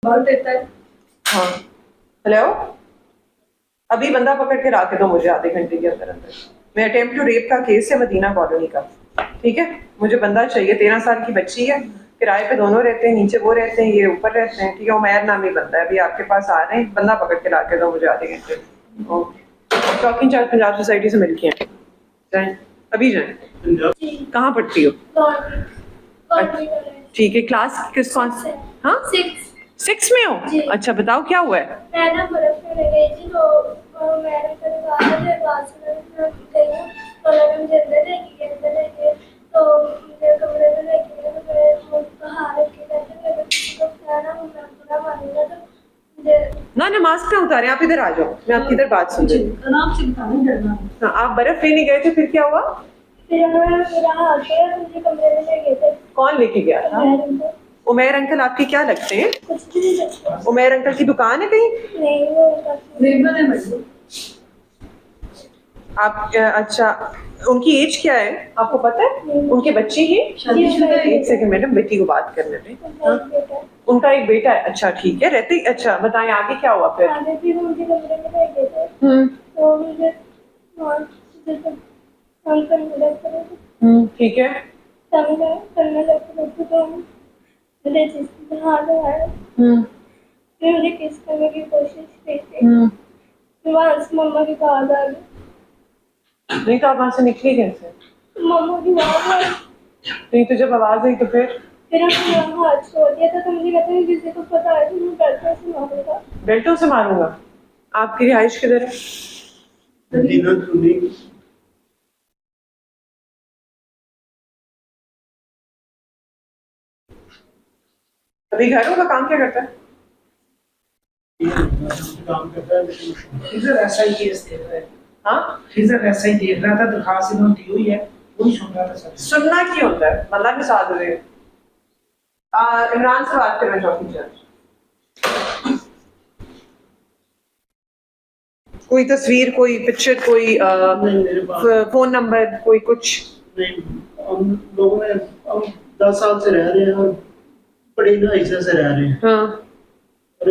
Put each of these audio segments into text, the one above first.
बोल देता है। हाँ हेलो, अभी बंदा पकड़ के ला के दो मुझे आधे घंटे के अंदर अंदर। मैं अटेम्प्ट टू रेप का केस है मदीना कॉलोनी का, ठीक है। मुझे बंदा चाहिए, 13 साल की बच्ची है, किराए पे दोनों रहते हैं, नीचे वो रहते हैं ये ऊपर रहते हैं, ठीक है। उमैर नामी बंदा है, अभी आपके पास आ रहे हैं, बंदा पकड़ के ला के दो मुझे आधे घंटे। Okay, talking in charge Punjab society से मिलके हैं, जाएं अभी जाएं। कहाँ पढ़ती हो? ठीक है, क्लास किस कौन से? हाँ 6 में हो? अच्छा बताओ क्या हुआ है? मैं ना बर्फ में गई थी तो मैंने फिर कहा मुझे क्लास में गई हूँ तो मैंने मुझे अंदर लेके तो मुझे कमरे में लेके गए तो मैं कहा रखे कहते मैं किसी को कहना मैं बुरा मानूंगा तो मुझे ना मास्क ना उतारे, आप इधर आ जाओ, मैं आपकी इधर बात सुन रही हूँ। आराम से बताना, डरना। हाँ, आप बर्फ लेने गए थे, फिर क्या हुआ? फिर उन्होंने मेरा हाथ पकड़ा मुझे कमरे में ले गए थे। कौन लेके गया था? उमैर अंकल आपके क्या लगते हैं? कुछ भी नहीं लगता। उमैर अंकल की दुकान है कहीं? नहीं वो नेबर है मेरे। आप अच्छा, उनकी एज क्या है आपको पता है? उनके बच्चे हैं? शादीशुदा है। एक सेकंड मैडम, बेटी को बात करने दें। उनका एक बेटा है, अच्छा ठीक है, रहते अच्छा बताएं आगे क्या हुआ फिर? आगे फिर मुझे कमरे में ले गए थे तो मुझे काम करने लग पड़े। ठीक है। करने लग तो मुझे जिससे हाथ लगाया फिर मुझे किस करने की कोशिश की थी। फिर वहाँ से मम्मा की आवाज आ गई। नहीं तो आप वहां से निकली कैसे? मम्मा की आवाज आई। नहीं तो जब आवाज आई तो फिर हमने हाथ छोड़ दिया था तो मुझे कहते हैं किसी को पता है तो मैं बेल्टों से मारूंगा। बेल्टों से मारूंगा? आपकी रिहाइश किधर है? अभी घरों का काम क्या करता है? काम करता है इधर ऐसा ही केस देख रहा है। हाँ इधर ऐसा ही देख रहा था, दरखास्त इन्होंने दी हुई है, वही सुन रहा था सर। सुनना क्यों होता है, मतलब के साथ हुए। इमरान से बात करना चौकी चार्ज। कोई तस्वीर, कोई पिक्चर, कोई मेरे पास फोन नंबर, कोई कुछ? नहीं। हम लोगों ने हम 10 साल से रह रहे हैं और बड़ी हिस्से से रह रहे हैं। हाँ और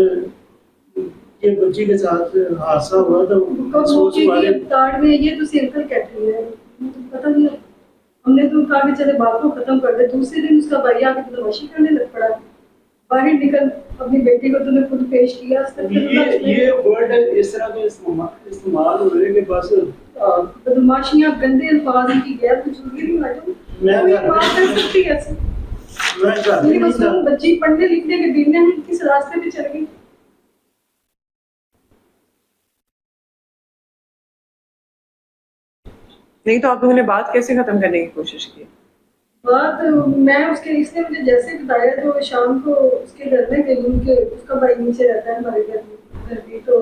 ये बच्ची के साथ हादसा हुआ तो सोच कबूची वाले की ताड़ में ये तो सिंपल कैटरी है, पता नहीं। हमने तो कहा कि चले बात को खत्म कर दे, दूसरे दिन उसका भाई आके तो बदमाशी करने लग पड़ा। बाहर निकल, अपनी बेटी को तूने खुद पेश किया। ये वर्ड इस तरह के इस्तेमाल हो रहे हैं कि बस बदमाशियां, गंदे अल्फाज की गैर कुचलगी नहीं मैडम। मैं कोई बात कर सकती है ऐसे? मैं घर में मेरी नहीं था। मासूम बच्ची पढ़ने लिखने के दिन में किस रास्ते पे चल गई। नहीं तो आप लोगों ने बात कैसे खत्म करने की कोशिश की? बात मैं उसके इसने मुझे जैसे बताया तो शाम को उसके घर में गई, उनके उसका भाई नीचे रहता है हमारे घर भी, तो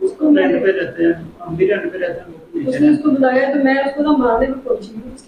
उसको रेंट मैंने पे रहते हैं, हम भी रेंट पे रहते हैं। उसने उसको बुलाया तो मैं उसको ना मारने में पहुंची।